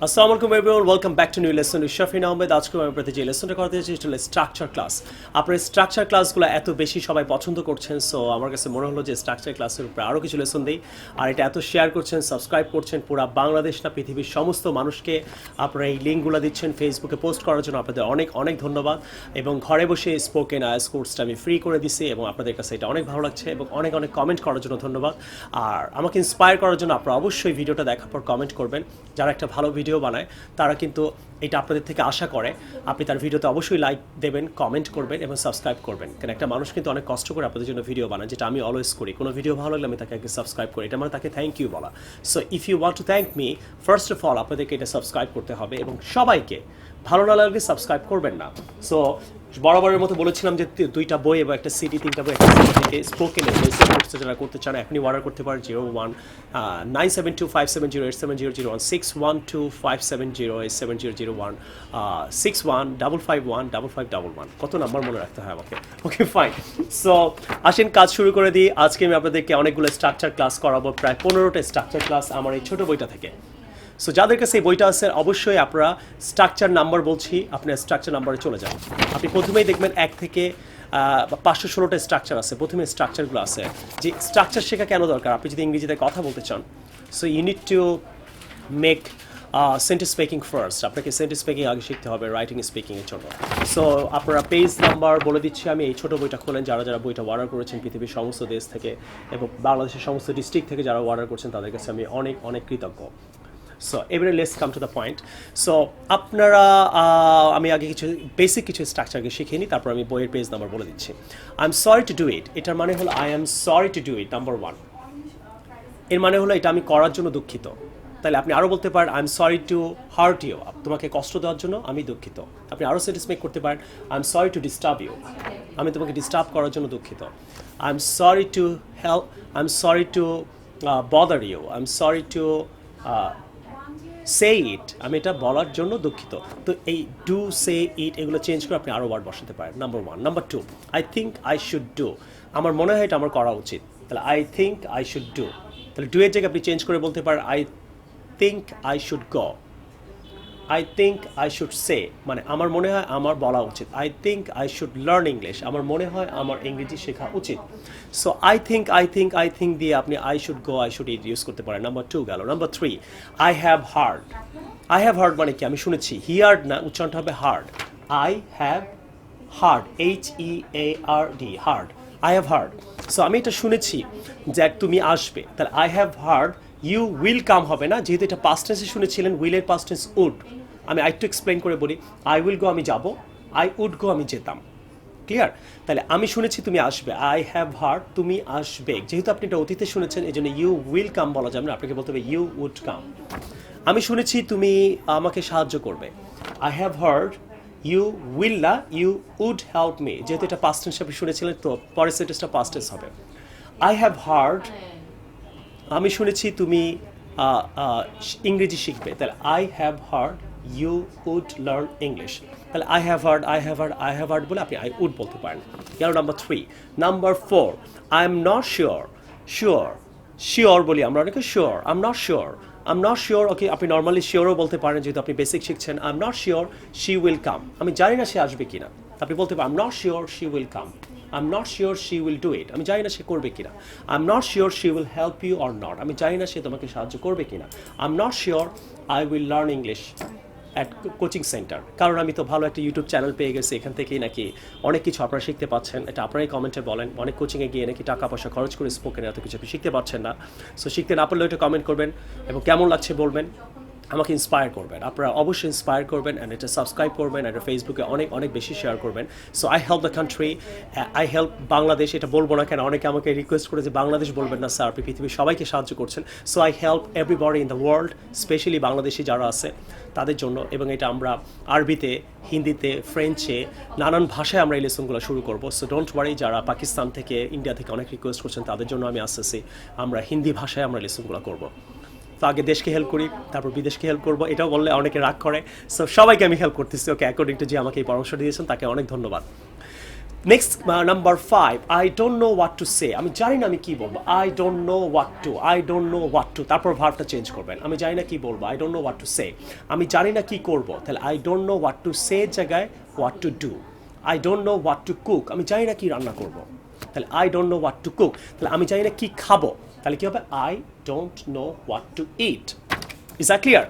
আসসালামু আলাইকুম everyone, welcome back to new lesson with Shafin Ahmed. আজকে আমি আপনাদের যে লেসনটা করাতে চাইছি সেটা হলো স্ট্রাকচার ক্লাস। আপনার স্ট্রাকচার ক্লাসগুলো এত বেশি সবাই পছন্দ করছেন, সো আমার কাছে মনে হলো যে স্ট্রাকচার ক্লাসের উপরে আরও কিছু লেসন দিই। আর এটা এত শেয়ার করছেন, সাবস্ক্রাইব করছেন, পুরো বাংলাদেশ না পৃথিবীর সমস্ত মানুষকে আপনারা এই লিঙ্কগুলো দিচ্ছেন ফেসবুকে পোস্ট করার জন্য। আপনাদের অনেক অনেক ধন্যবাদ। এবং ঘরে বসে স্পোকেন আইএলটিএস কোর্সটা আমি ফ্রি করে দিছি এবং আপনাদের কাছে এটা অনেক ভালো লাগছে এবং অনেক অনেক কমেন্ট করার জন্য ধন্যবাদ। আর আমাকে ইন্সপায়ার করার জন্য আপনারা অবশ্যই ভিডিওটা দেখার পর কমেন্ট করবেন। যারা একটা ভালো ভিডিও বানায় তারা কিন্তু এটা আপনাদের থেকে আশা করে আপনি তার ভিডিওতে অবশ্যই লাইক দেবেন, কমেন্ট করবেন এবং সাবস্ক্রাইব করবেন। কারণ একটা মানুষ কিন্তু অনেক কষ্ট করে আপনাদের জন্য ভিডিও বানায়, যেটা আমি অলওয়েজ করি। কোনো ভিডিও ভালো লাগলে আমি তাকে আগে সাবস্ক্রাইব করি, এটা মানে তাকে থ্যাংক ইউ বলা। So if you want to thank me, first of all আপনাদেরকে এটা সাবস্ক্রাইব করতে হবে এবং সবাইকে ভালো না লাগলে সাবস্ক্রাইব করবেন না। সো বরাবরের মতো বলেছিলাম যে দুইটা বই এবং একটা সিডি, তিনটা বই একটা সিডি থেকে স্পোকেনের বেসিক কোর্সটা যারা করতে চান এখনই অর্ডার করতে পারেন। 01972570870001 612570870001 61551551। কত নাম্বার মনে রাখতে হয় আমাকে? Okay fine. সো আসেন কাজ শুরু করে দিই। আজকে আমি আপনাদেরকে অনেকগুলো স্ট্রাকচার ক্লাস করাবো, প্রায় 15টা স্ট্রাকচার ক্লাস আমার এই ছোটো বইটা থেকে। সো যাদের কাছে এই বইটা আছে অবশ্যই আপনারা স্ট্রাকচার নাম্বার বলছি, আপনার স্ট্রাকচার নাম্বারে চলে যান। আপনি প্রথমেই দেখবেন 1 থেকে 516টা স্ট্রাকচার আছে। প্রথমে স্ট্রাকচারগুলো আছে যে স্ট্রাকচার শেখা কেন দরকার। আপনি যদি ইংরেজিতে কথা বলতে চান, so you need to make sentence making first. আপনাকে সেন্টেন্স মেকিং আগে শিখতে হবে রাইটিং স্পিকিংয়ের জন্য। সো আপনারা পেজ নাম্বার বলে দিচ্ছি আমি। এই ছোটো বইটা খোলেন, যারা যারা বইটা অর্ডার করেছেন পৃথিবীর সমস্ত দেশ থেকে এবং বাংলাদেশের সমস্ত ডিস্ট্রিক্ট থেকে যারা অর্ডার করছেন তাদের কাছে আমি অনেক অনেক কৃতজ্ঞ। সো এবারে let's come to the point. So আপনারা আমি আগে কিছু বেসিক কিছু স্ট্রাকচারকে শিখে নিই, তারপর আমি বইয়ের পেজ নাম্বার বলে দিচ্ছি। I am sorry two do ইট, এটার মানে হলো I am sorry two do it, number 1। এর মানে হলো এটা আমি করার জন্য দুঃখিত। তাহলে আপনি আরও বলতে পারেন I am sorry to hurt you, তোমাকে কষ্ট দেওয়ার জন্য আমি দুঃখিত। আপনি আরও সেন্টেন্স মেক করতে পারেন I am sorry to disturb you, আমি তোমাকে ডিস্টার্ব করার জন্য দুঃখিত। I am sorry to help, I am sorry to bother you, I am sorry to say it, আমি এটা বলার জন্য দুঃখিত। তো এই ডু, সে, ইট এগুলো চেঞ্জ করে আপনি আরও ওয়ার্ড বসাতে পারেন, number 1। Number 2, I think I should do, আমার মনে হয় এটা আমার করা উচিত। তাহলে I think I should do, তাহলে ডু এর জায়গায় আপনি চেঞ্জ করে বলতে পারেন I think I should go, I think I should say, মানে আমার মনে হয় আমার বলা উচিত। I think I should learn English, আমার মনে হয় আমার ইংরেজি শেখা উচিত। সো আই থিঙ্ক দিয়ে আপনি I should go, I should it use করতে পারেন। নাম্বার 2 গেল। Number 3, I have heard, I have heard মানে কি আমি শুনেছি, হিয়ার্ড না, উচ্চারণটা হবে heard. I have heard, HEARD, heard, I have heard. So আমি এটা শুনেছি যে তুমি আসবে, তাহলে I have heard you will come হবে না, যেহেতু এটা পাস্ট টেন্সে শুনেছিলেন, উইলের পাস্ট টেন্স উড। আমি আরেকটু এক্সপ্লেন করে বলি, আই উইল গো আমি যাব, আই উড গো আমি যেতাম। ক্লিয়ার? তাহলে আমি শুনেছি তুমি আসবে, আই হ্যাভ হার্ড তুমি আসবে। যেহেতু আপনি এটা অতীতে শুনেছেন এই জন্য ইউ উইল কাম বলা যাবে না, আপনাকে বলতে হবে ইউ উড কাম। আমি শুনেছি তুমি আমাকে সাহায্য করবে, I have heard you will না, ইউ উড হেল্প মি। যেহেতু এটা পাস্ট টেন্স আপনি শুনেছিলেন তো পরের সেন্টেন্সটা পাস্ট টেন্স হবে। আই হ্যাভ হার্ড, আমি শুনেছি তুমি ইংরেজি শিখবে, তাহলে I have heard you would learn English. তাহলে I have heard, I have heard, I have heard বলে আপনি আই উড বলতে পারেন। গেল number 3। Number 4, I am not sure, sure, sure বলি আমরা অনেকে sure, I am not sure, I am not sure. Okay, আপনি নর্মালি শিওরও বলতে পারেন যেহেতু আপনি বেসিক শিখছেন। I am not sure she will come, আমি জানি না সে আসবে কিনা, আপনি বলতে পারেন I am not sure she will come, I'm not sure she will do it, আমি জানি না সে করবে কিনা। I'm not sure she will help you or not, আমি জানি না সে তোমাকে সাহায্য করবে কিনা। I'm not sure I will learn English at coaching centre, কারণ আমি তো ভালো একটা ইউটিউব চ্যানেল পেয়ে গেছি, এখান থেকেই নাকি অনেক কিছু আপনারা শিখতে পাচ্ছেন। এটা আপনারাই কমেন্টে বলেন, অনেক কোচিংয়ে গিয়ে নাকি টাকা পয়সা খরচ করে স্পোকেন এত কিছু আপনি শিখতে পারছেন না। সো শিখতে না পারলে ওইটা কমেন্ট করবেন এবং কেমন লাগছে বলবেন, আমাকে ইন্সপায়ার করবেন। আপনারা অবশ্যই ইন্সপায়ার করবেন অ্যান্ড এটা সাবস্ক্রাইব করবেন, এটা ফেসবুকে অনেক অনেক বেশি শেয়ার করবেন। So I help the country, I help Bangladesh, এটা বলবো না কেন, অনেকে আমাকে রিকোয়েস্ট করে যে বাংলাদেশ বলবেন না স্যার, আপনি পৃথিবীর সবাইকে সাহায্য করছেন। So I help everybody in the world, specially Bangladeshi যারা আছে তাদের জন্য। এবং এটা আমরা আরবিতে, হিন্দিতে, ফ্রেঞ্চে, নানান ভাষায় আমরা এই লেসনগুলো শুরু করবো। সো ডোন্ট ওয়ারি, যারা পাকিস্তান থেকে, ইন্ডিয়া থেকে অনেক রিকোয়েস্ট করছেন তাদের জন্য আমি আসতেছি, আমরা হিন্দি ভাষায় আমরা লেসনগুলো করবো। তো আগে দেশকে হেল্প করি, তারপর বিদেশকে হেল্প করবো, এটাও বললে অনেকে রাগ করে। সো সবাইকে আমি হেল্প করতেছি, ওকে, অ্যাকর্ডিং টু যে আমাকে এই পরামর্শ দিয়েছেন তাকে অনেক ধন্যবাদ। Next number 5, I don't know what to say. আমি জানি না আমি কি বলবো। I don't know what to, I don't know what to, তারপর ভার্বটা চেঞ্জ করবেন। আমি জানি না কি বলবো, I don't know what to say. আমি জানি না কি করব, তাহলে I don't know what to say জায়গায় what to do. I don't know what to cook, আমি জানি না কি রান্না করব, তাহলে I don't know what to cook. তাহলে আমি জানি না কি খাবো, তাহলে কি হবে, I don't know what two it. Is that clear?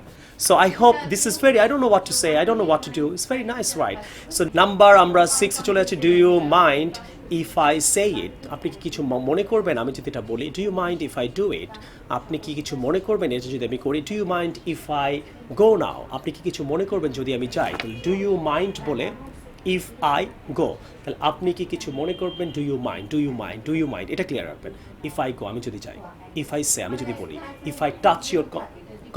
So I hope this is very, I don't know what to say, I don't know what to do. It's very nice, right? So number আমরা 6 এ চলে যাচ্ছি, do you mind if I say it? আপনি কি কিছু মনে করবেন আমি যদি এটা বলি? Do you mind if I do it? আপনি কি কিছু মনে করবেন এটা যদি আমি করি? Do you mind if I go now? আপনি কি কিছু মনে করবেন যদি আমি যাই? তাহলে do you mind বলে if I go, তাহলে আপনি কি কিছু মনে করবেন, do you mind, do you mind, do you mind, এটা ক্লিয়ার রাখবেন। if I go আমি যদি যাই, if I say আমি যদি বলি, if I touch your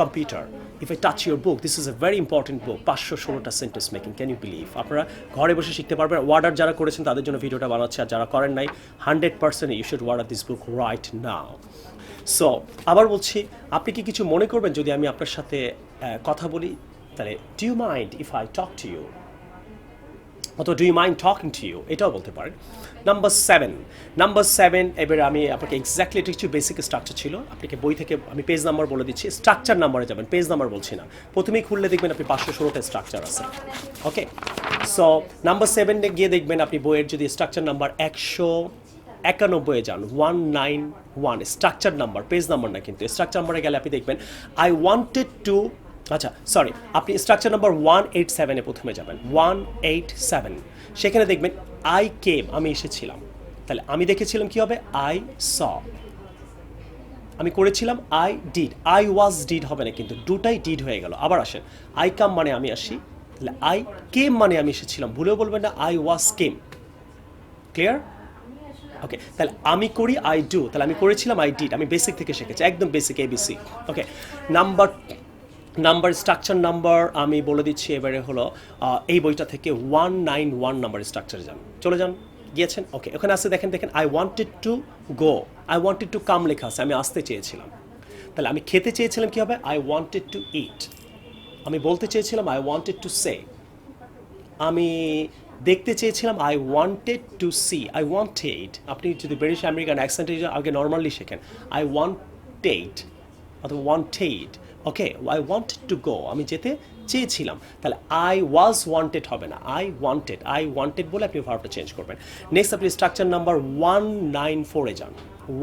computer, if I touch your book, this is a very important book, 516টা sentence making, can you believe? আপনারা ঘরে বসে শিখতে পারবেন। ওয়ার্ডার যারা করেছেন তাদের জন্য ভিডিওটা বানাচ্ছে, আর যারা করেন নাই 100% you should order this book right now. So আবার বলছি, আপনি কি কিছু মনে করবেন যদি আমি আপনার সাথে কথা বলি? তাহলে do you mind if I talk to you, অথবা do you mind talking to you, এটাও বলতে পারেন। নাম্বার 7, এবারে আমি আপনাকে এক্স্যাক্টলি, এটা কিছু বেসিক স্ট্রাকচার ছিল, আপনাকে বই থেকে আমি পেজ নাম্বার বলে দিচ্ছি, স্ট্রাকচার নাম্বারে যাবেন, পেজ নাম্বার বলছি না। প্রথমেই খুললে দেখবেন আপনি 516টা স্ট্রাকচার আছে। ওকে, সো নাম্বার 7 গিয়ে দেখবেন আপনি বইয়ের যদি স্ট্রাকচার নাম্বার 191 যান, 191 স্ট্রাকচার নাম্বার, পেজ নাম্বার না কিন্তু, স্ট্রাকচার নাম্বারে গেলে আপনি দেখবেন আই ওয়ান্টেড টু, আচ্ছা সরি, আপনি স্ট্রাকচার নাম্বার 187-এ প্রথমে যাবেন, 187, সেখানে দেখবেন আই কেম, আমি এসেছিলাম, তাহলে আমি দেখেছিলাম কি হবে, আই স, আমি করেছিলাম I did, I was did হবে না কিন্তু, দুটাই ডিড হয়ে গেল। আবার আসেন, আই কাম মানে আমি আসি, তাহলে আই কেম মানে আমি এসেছিলাম, ভুলেও বলবেন না আই ওয়াজ কেম। ক্লিয়ার? ওকে, তাহলে আমি করি আই ডু, তাহলে আমি করেছিলাম আই ডিড, আমি বেসিক থেকে শিখেছি, একদম বেসিক এবিসি। ওকে, নাম্বার স্ট্রাকচার নাম্বার আমি বলে দিচ্ছি এবারে হলো, এই বইটা থেকে 191 নাম্বার স্ট্রাকচার যান, চলে যান, গিয়েছেন? ওকে, ওখানে আসতে দেখেন I wanted to go, I wanted to come লেখা আছে, আমি আসতে চেয়েছিলাম, তাহলে আমি খেতে চেয়েছিলাম কি হবে, আই ওয়ান্টেড টু ইট। আমি বলতে চেয়েছিলাম আই ওয়ান্টেড টু সে। আমি দেখতে চেয়েছিলাম I wanted to see, I wanted, আপনি যদি ব্রিটিশ আমেরিকান অ্যাকসেন্টে আগে নর্মালি শেখেন, আই ওয়ান্টেড অথবা wanted. Okay, I wanted to go, আমি যেতে চেয়েছিলাম, তাহলে আই ওয়াজ ওয়ান্টেড হবে না, আই ওয়ান্টেড বলে আপনি ভার্বটা চেঞ্জ করবেন। নেক্সট আপনি স্ট্রাকচার নাম্বার 194-এ যান,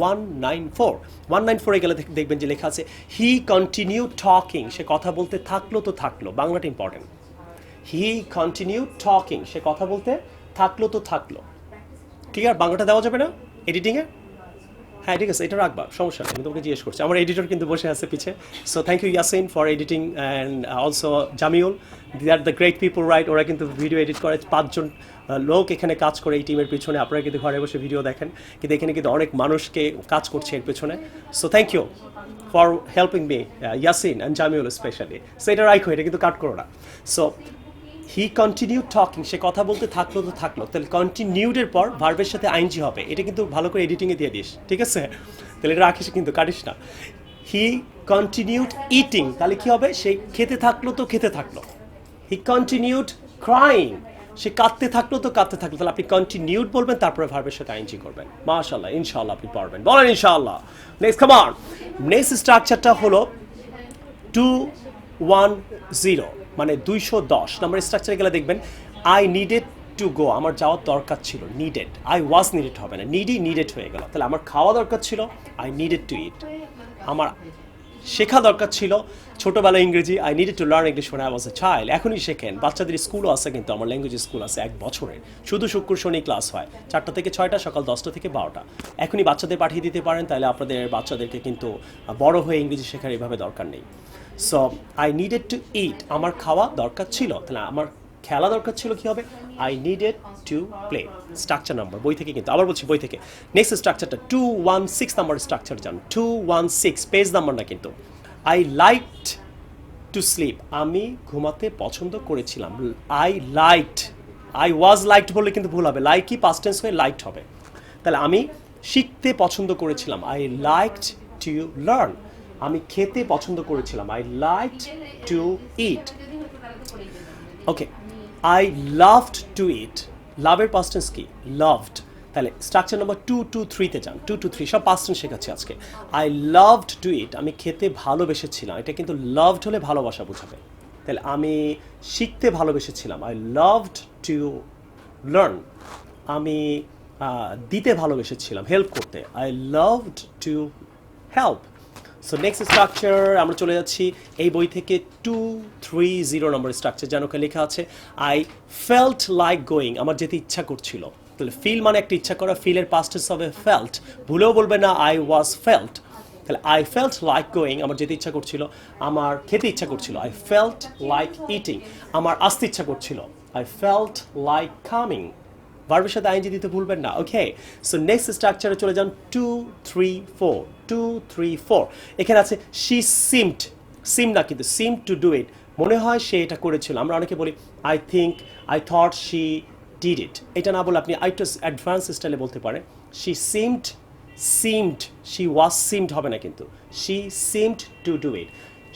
194-এ গেলে দেখবেন যে লেখা আছে হি কন্টিনিউ টকিং, সে কথা বলতে থাকলো তো থাকলো, বাংলাটা ইম্পর্টেন্ট। হি কন্টিনিউ টকিং, সে কথা বলতে থাকলো তো থাকলো। ক্লিয়ার? বাংলাটা দেওয়া যাবে না এডিটিংয়ে? হ্যাঁ ঠিক আছে, এটা রাখবা, সমস্যা নেই, আমি তোমাকে জিজ্ঞেস করছি। আমার এডিটর কিন্তু বসে আছে পিছে। So thank you Yasin for editing and also Jamiul, they are the great people, right? ওরা কিন্তু ভিডিও এডিট করে, 5 জন লোক এখানে কাজ করে এই টিমের পিছনে। আপনারা কিন্তু ঘরে বসে ভিডিও দেখেন, কিন্তু এখানে কিন্তু অনেক মানুষকে কাজ করছে এর পেছনে। So thank you for helping me, Yasin and Jamiul specially. So এটা রাখো, এটা কিন্তু কাট করো না। সো হি কন্টিনিউ টকিং, সে কথা বলতে থাকলো তো থাকলো, তাহলে কন্টিনিউডের পর ভার্বের সাথে আইনজি হবে, এটা কিন্তু ভালো করে এডিটিংয়ে দিয়ে দিস, ঠিক আছে? তাহলে এটা রাখিস কিন্তু, কাটিস না। হি কন্টিনিউড ইটিং, তাহলে কি হবে, সে খেতে থাকলো তো খেতে থাকলো। হি কন্টিনিউড ক্রাইং, সে কাঁদতে থাকলো তো কাঁদতে থাকলো, তাহলে আপনি কন্টিনিউড বলবেন, তারপরে ভার্বের সাথে আইনজি করবেন। মাশাআল্লাহ, ইনশাআল্লাহ আপনি পারবেন, বলেন ইনশাআল্লাহ। নেক্সট কাম অন, নেক্সট স্ট্রাকচারটা হলো 210, মানে 210 নাম্বার স্ট্রাকচারে গেলে দেখবেন আই নিডেড টু গো, আমার যাওয়ার দরকার ছিল, নিডেড, আই ওয়াজ নিডেড হবে না, নিডেড হয়ে গেল, তাহলে আমার খাওয়া দরকার ছিল, আই নিডেড টু ইট। আমার শেখা দরকার ছিল ছোটোবেলায় ইংরেজি, I needed to learn English when I was a child। এখনই শেখেন, বাচ্চাদের স্কুলও আছে কিন্তু, আমার ল্যাঙ্গুয়েজ স্কুল আছে 1 বছরের, শুধু শুক্র শনি ক্লাস হয়, 4টা থেকে 6টা, সকাল 10টা থেকে 12টা। এখনই বাচ্চাদের পাঠিয়ে দিতে পারেন, তাহলে আপনাদের বাচ্চাদেরকে কিন্তু বড় হয়ে ইংরেজি শেখার এভাবে দরকার নেই। সো আই নিডেড টু ইট, আমার খাওয়া দরকার ছিল, তাহলে আমার খেলা দরকার ছিল, কি হবে, I needed to play. Structure number বই থেকে কিন্তু, আবার বলছি বই থেকে। নেক্সট স্ট্রাকচারটা 216 নাম্বার স্ট্রাকচার যান, 216, পেজ নাম্বার না কিন্তু। আই লাইকড টু স্লিপ, আমি ঘুমাতে পছন্দ করেছিলাম, আই ওয়াজ লাইকড বললে কিন্তু ভুল হবে, লাইকই পাস্ট টেন্স হয়ে লাইকড হবে। তাহলে আমি শিখতে পছন্দ করেছিলাম, আই লাইকড টু লার্ন, আমি খেতে পছন্দ করেছিলাম, I liked to eat. Okay, I loved to eat, লাভের পাস্ট টেন্স কি লাভড তাহলে স্ট্রাকচার নাম্বার 2 to 3 তে যান 2 to 3 সব পাস্ট টেন্স শেখাচ্ছি আজকে আই লাভড টু ইট আমি খেতে ভালোবেসেছিলাম এটা কিন্তু লাভড হলে ভালোবাসা বোঝাবে তাহলে আমি শিখতে ভালোবেসেছিলাম আই লাভড টু লার্ন আমি দিতে ভালোবেসেছিলাম হেল্প করতে I loved to help so next structure আমরা চলে যাচ্ছি এই বই থেকে 230 নম্বর স্ট্রাকচার যেন লেখা আছে আই ফেল্ট লাইক গোয়িং আমার যেতে ইচ্ছা করছিল তাহলে ফিল মানে একটা ইচ্ছা করা ফিলের পাস্ট টেন্স হবে ফেল্ট ভুলেও বলবে না আই ওয়াজ ফেল্ট তাহলে আই ফেল্ট লাইক গোয়িং আমার যেতে ইচ্ছা করছিল আমার খেতে ইচ্ছা করছিল আই ফেল্ট লাইক ইটিং আমার আসতে ইচ্ছা করছিল আই ফেল্ট লাইক কামিং ভার্বের সাথে আইএনজি দিতে ভুলবেন না ওকে সো নেক্সট স্ট্রাকচারে চলে যান 2 3 4 এখানে আছে শি সিম না কিন্তু সিম টু ডু ইট মনে হয় সে এটা করেছিল আমরা অনেকে বলি I think I thought she did it এটা না বলে আপনি আরেকটু অ্যাডভান্স স্টাইলে বলতে পারেন she seemed she was seemed হবে না কিন্তু she seemed to do it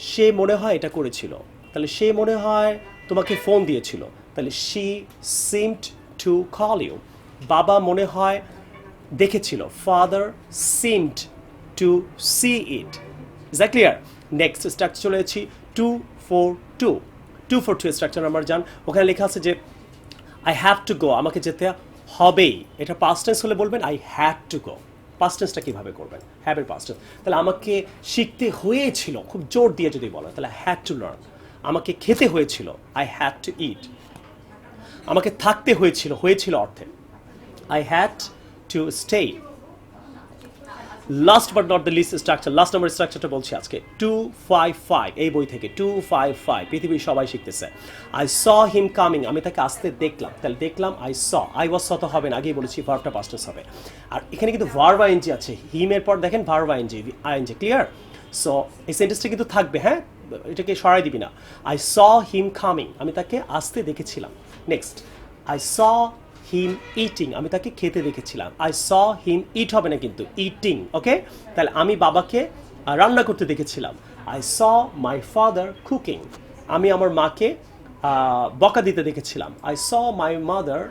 সে মনে হয় এটা করেছিল তাহলে সে মনে হয় তোমাকে ফোন দিয়েছিল তাহলে she seemed to call you বাবা মনে হয় দেখেছিল father seemed to see it is that clear next structure চলে যাচ্ছি 242 স্ট্রাকচার নাম্বার যান ওখানে লেখা আছে যে আই হ্যাভ টু গো আমাকে যেতে হবেই এটা পাস্ট টেন্স হলে বলবেন I had to go past টেন্সটা কীভাবে করবেন হ্যাভের পাস্ট টেন্স তাহলে আমাকে শিখতে হয়েছিল খুব জোর দিয়ে যদি বলেন তাহলে হ্যাড টু লার্ন আমাকে খেতে হয়েছিল আই হ্যাড টু ইট আমাকে থাকতে হয়েছিল অর্থে I had to stay last but not the least structure last number স্ট্রাকচারটা বলছি আজকে 255 এই বই থেকে 255 পৃথিবীর সবাই শিখতেছে আই স হিম কামিং আমি তাকে আসতে দেখলাম তাহলে দেখলাম আই ওয়াজ স তো হবে না আগেই বলেছি ভার্বটা পাস্ট টেন্স হবে আর এখানে কিন্তু ভার্ব আইএনজি আছে হিমের পর দেখেন ভার্ব আইএনজি ক্লিয়ার সো এই সেন্টেন্সটা কিন্তু থাকবে হ্যাঁ এটাকে সরাই দিবি না আই স হিম কামিং আমি তাকে আসতে দেখেছিলাম next I saw him eating আমি তাকে খেতে দেখেছিলাম আই স হিম ইট হবে না কিন্তু ইটিং ওকে তাহলে আমি বাবাকে রান্না করতে দেখেছিলাম I saw my father cooking আমি আমার মাকে বকা দিতে দেখেছিলাম I saw my mother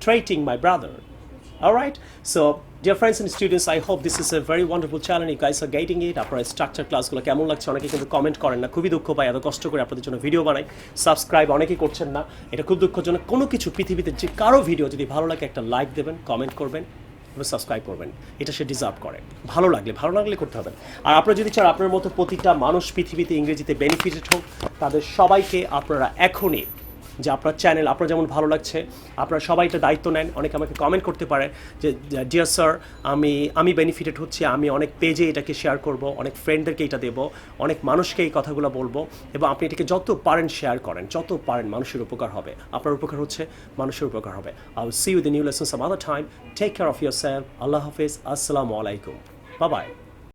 treating my brother alright so dear friends and students I hope this is a very wonderful channel you guys are getting it আপনারা structure ক্লাসগুলো কেমন লাগছে অনেকে কিন্তু কমেন্ট করেন না খুবই দুঃখ পাই এত কষ্ট করে আপনাদের জন্য ভিডিও বানাই সাবস্ক্রাইব অনেকেই করছেন না এটা খুব দুঃখজনক কোনো কিছু পৃথিবীতে যে কারো ভিডিও যদি ভালো লাগে একটা লাইক দেবেন কমেন্ট করবেন এবং সাবস্ক্রাইব করবেন এটা সে ডিজার্ভ করে ভালো লাগলে করতে হবে আর আপনারা যদি চান আপনার মতো প্রতিটা মানুষ পৃথিবীতে ইংরেজিতে বেনিফিটেড হোক তাদের সবাইকে আপনারা এখনই যে আপনার চ্যানেল আপনার যেমন ভালো লাগছে আপনারা সবাই এটা দায়িত্ব নেন অনেকে আমাকে কমেন্ট করতে পারে যে ডিয়ার স্যার আমি বেনিফিটেড হচ্ছি আমি অনেক পেজে এটাকে শেয়ার করব অনেক ফ্রেন্ডদেরকে এটা দেবো অনেক মানুষকে এই কথাগুলো বলবো এবং আপনি এটাকে যত পারেন শেয়ার করেন যত পারেন মানুষের উপকার হবে আপনার উপকার হচ্ছে মানুষের উপকার হবে I will see you the new lesson some other time take care of yourself আল্লাহ হাফেজ আসসালামু আলাইকুম বাই বাই